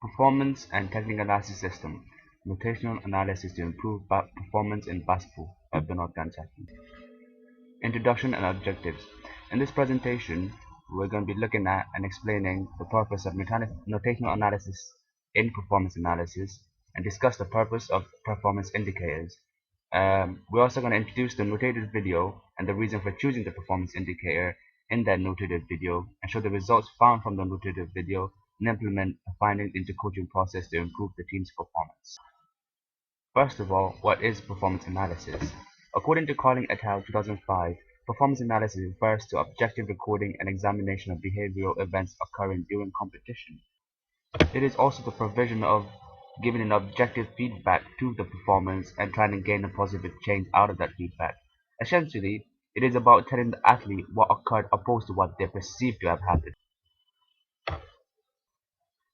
Performance and technical analysis system. Notational analysis to improve performance in basketball by Bernard Gansaki. Introduction and objectives. In this presentation, we're going to be looking at and explaining the purpose of notational analysis in performance analysis and discuss the purpose of performance indicators. We're also going to introduce the notated video and the reason for choosing the performance indicator in that notated video and show the results found from the notated video and implement the findings into coaching process to improve the team's performance. First of all, what is performance analysis? According to Carling et al. 2005, performance analysis refers to objective recording and examination of behavioral events occurring during competition. It is also the provision of giving an objective feedback to the performance and trying to gain a positive change out of that feedback. Essentially, it is about telling the athlete what occurred opposed to what they perceive to have happened.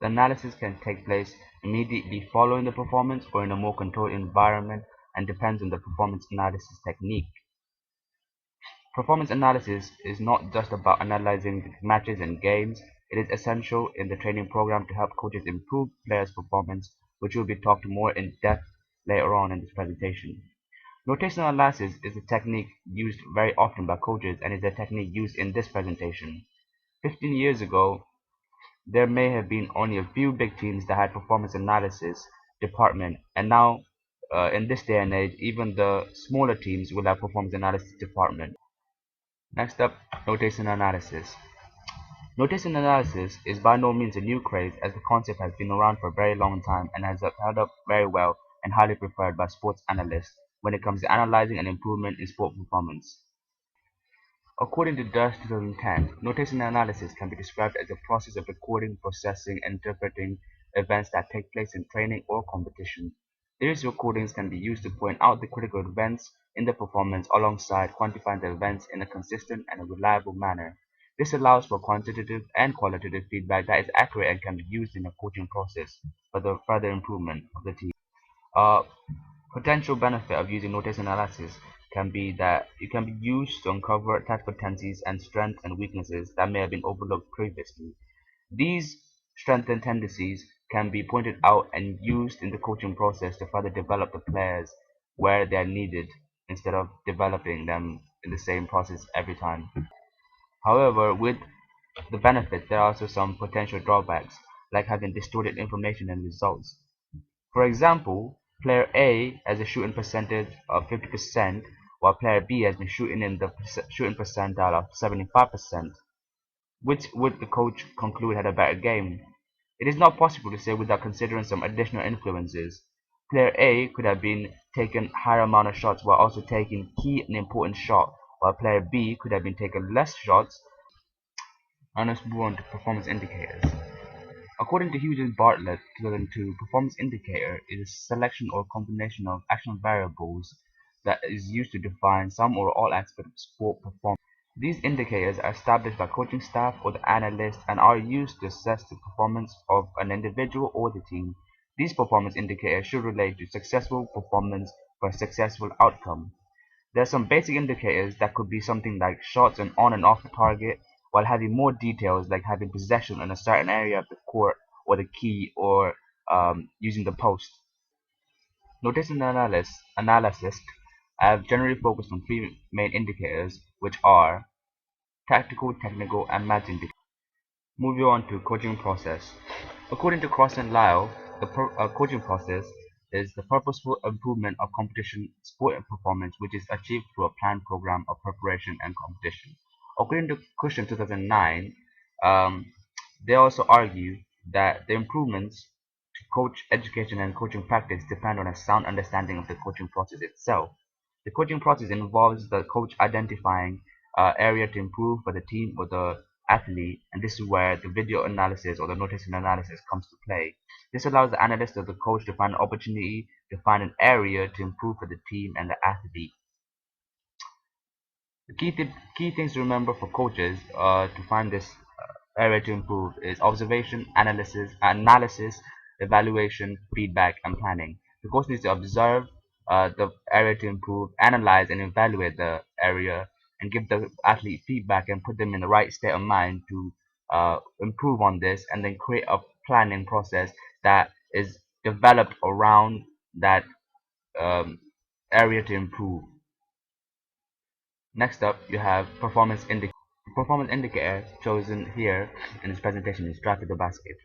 The analysis can take place immediately following the performance or in a more controlled environment and depends on the performance analysis technique. Performance analysis is not just about analyzing matches and games, it is essential in the training program to help coaches improve players' performance, which will be talked more in depth later on in this presentation. Notational analysis is a technique used very often by coaches and is a technique used in this presentation. 15 years ago, there may have been only a few big teams that had performance analysis department, and now in this day and age, even the smaller teams will have performance analysis department. Next up, notation analysis. Notation analysis is by no means a new craze, as the concept has been around for a very long time and has held up very well and highly preferred by sports analysts when it comes to analyzing an improvement in sport performance. According to Durst 2010, notation analysis can be described as a process of recording, processing, and interpreting events that take place in training or competition. These recordings can be used to point out the critical events in the performance alongside quantifying the events in a consistent and a reliable manner. This allows for quantitative and qualitative feedback that is accurate and can be used in a coaching process for the further improvement of the team. Potential benefit of using notation analysis can be that it can be used to uncover tactical tendencies and strengths and weaknesses that may have been overlooked previously. These strengths and tendencies can be pointed out and used in the coaching process to further develop the players where they are needed instead of developing them in the same process every time. However, with the benefits, there are also some potential drawbacks, like having distorted information and results. For example, player A has a shooting percentage of 50%, while player B has been shooting in the shooting percentile of 75%. Which would the coach conclude had a better game? It is not possible to say without considering some additional influences. Player A could have been taking higher amount of shots while also taking key and important shot, while player B could have been taking less shots. And let's move on to performance indicators. According to Hughes and Bartlett 2002, performance indicator is a selection or combination of action variables that is used to define some or all aspects of sport performance. These indicators are established by coaching staff or the analyst and are used to assess the performance of an individual or the team. These performance indicators should relate to successful performance for a successful outcome. There are some basic indicators that could be something like shots on and off the target, while having more details like having possession in a certain area of the court or the key or using the post. Notation analysis have generally focused on three main indicators, which are tactical, technical, and match indicators. Moving on to coaching process. According to Cross and Lyle, the coaching process is the purposeful improvement of competition sport performance, which is achieved through a planned program of preparation and competition. According to Cushion 2009, they also argue that the improvements to coach education and coaching practice depend on a sound understanding of the coaching process itself. The coaching process involves the coach identifying area to improve for the team or the athlete, and this is where the video analysis or the notation analysis comes to play. This allows the analyst or the coach to find an opportunity to find an area to improve for the team and the athlete. The key things to remember for coaches to find this area to improve is observation, analysis, evaluation, feedback, and planning. The coach needs to observe the area to improve, analyze and evaluate the area, and give the athlete feedback and put them in the right state of mind to improve on this, and then create a planning process that is developed around that um, area to improve. Next up, you have performance indicator. The performance indicator chosen here in this presentation is drive to the basket.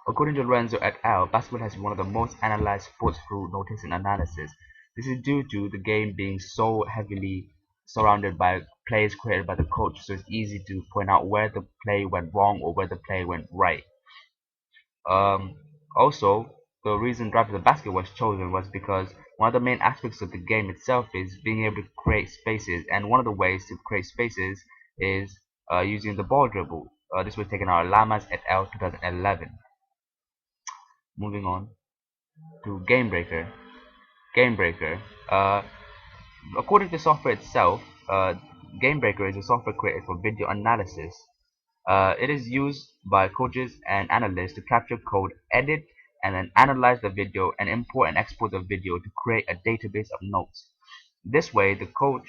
According to Lorenzo et al., basketball has been one of the most analyzed sports through notation analysis. This is due to the game being so heavily surrounded by plays created by the coach, so it's easy to point out where the play went wrong or where the play went right. Also, the reason Drive to the Basket was chosen was because one of the main aspects of the game itself is being able to create spaces, and one of the ways to create spaces is using the ball dribble. This was taken out of Lamas et al. 2011. Moving on to Game Breaker. Game Breaker. Uh, According to software itself, Game Breaker is a software created for video analysis. It is used by coaches and analysts to capture code, edit, and then analyze the video and import and export the video to create a database of notes. This way, the coach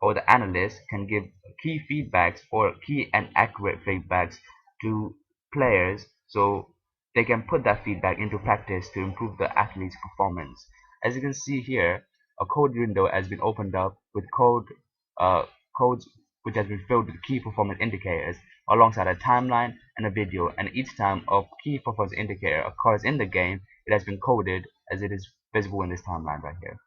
or the analyst can give key feedbacks or key and accurate feedbacks to players so they can put that feedback into practice to improve the athlete's performance. As you can see here, a code window has been opened up with uh, codes which has been filled with key performance indicators alongside a timeline and a video, and each time a key performance indicator occurs in the game, it has been coded as it is visible in this timeline right here.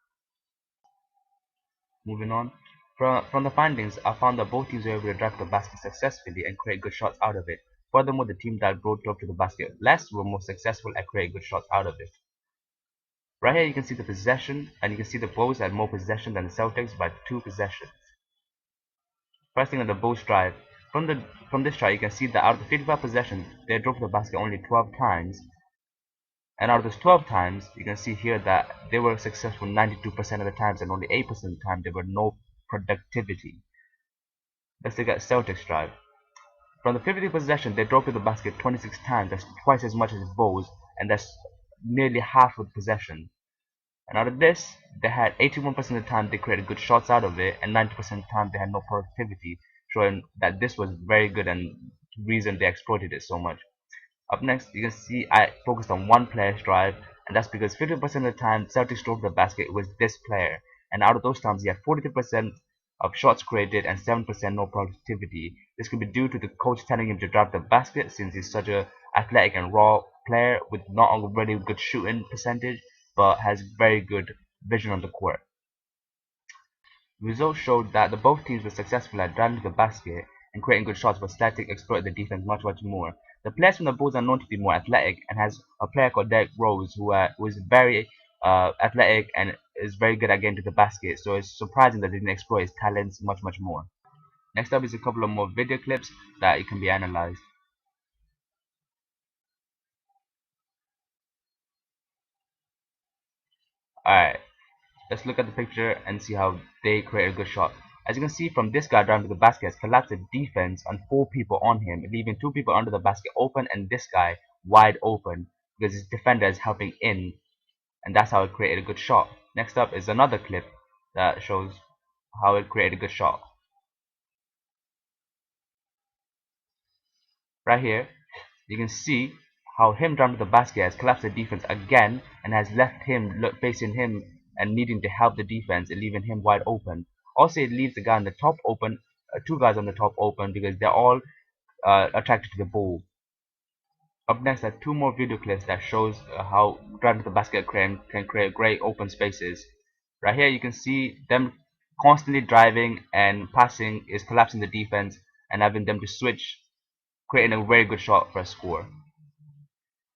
Moving on, from the findings, I found that both teams were able to drive the basket successfully and create good shots out of it. Furthermore, the team that brought close to the basket less were more successful at creating good shots out of it. Right here you can see the possession, and you can see the Bulls had more possession than the Celtics by 2 possessions. First thing on the Bulls drive, from this chart you can see that out of the 55 possessions, they drove to the basket only 12 times. And out of those 12 times, you can see here that they were successful 92% of the times, and only 8% of the time there were no productivity. Let's look at Celtics drive. From the 50 possession, they drove to the basket 26 times. That's twice as much as Bulls, and that's nearly half of the possession. And out of this, they had 81% of the time they created good shots out of it, and 90% of the time they had no productivity, showing that this was very good and the reason they exploited it so much. Up next, you can see I focused on one player's drive, and that's because 50% of the time Celtics drove the basket was this player, and out of those times he had 43% of shots created and 7% no productivity. This could be due to the coach telling him to drive the basket since he's such a athletic and raw player with not a really good shooting percentage, but has very good vision on the court. Results showed that both teams were successful at driving to the basket and creating good shots, but Celtics exploited the defense much more. The players from the Bulls are known to be more athletic, and has a player called Derrick Rose who is very athletic and is very good at getting to the basket, so it's surprising that they didn't exploit his talents much more. Next up is a couple of more video clips that can be analyzed. Alright, let's look at the picture and see how they create a good shot. As you can see from this guy driving to the basket has collapsed the defense on 4 people on him, leaving 2 people under the basket open and this guy wide open because his defender is helping in, and that's how it created a good shot. Next up is another clip that shows how it created a good shot. Right here, you can see how him driving to the basket has collapsed the defense again and has left him facing him and needing to help the defense and leaving him wide open. Also, it leaves the guy on the top open, 2 guys on the top open because they're all attracted to the ball. Up next are 2 more video clips that shows how driving to the basket can create great open spaces. Right here you can see them constantly driving and passing is collapsing the defense and having them to switch, creating a very good shot for a score.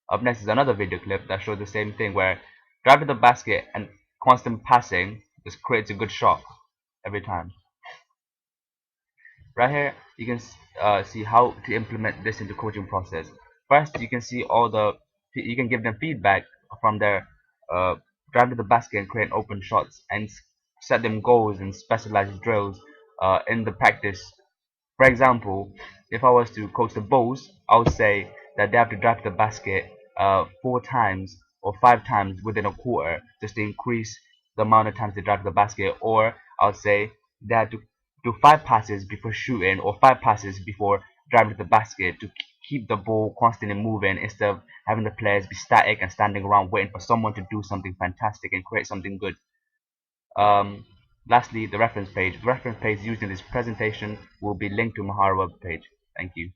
Up next is another video clip that shows the same thing where driving to the basket and constant passing just creates a good shot every time. Right here you can see how to implement this into coaching process. First, you can see you can give them feedback from their drive to the basket and create open shots, and set them goals and specialized drills in the practice. For example, if I was to coach the Bulls, I would say that they have to drive to the basket 4 times or 5 times within a quarter just to increase the amount of times they drive to the basket, or I would say they have to do 5 passes before shooting or 5 passes before driving to the basket to keep the ball constantly moving instead of having the players be static and standing around waiting for someone to do something fantastic and create something good. Um, Lastly, the reference page. The reference page used in this presentation will be linked to Mahara web page. Thank you.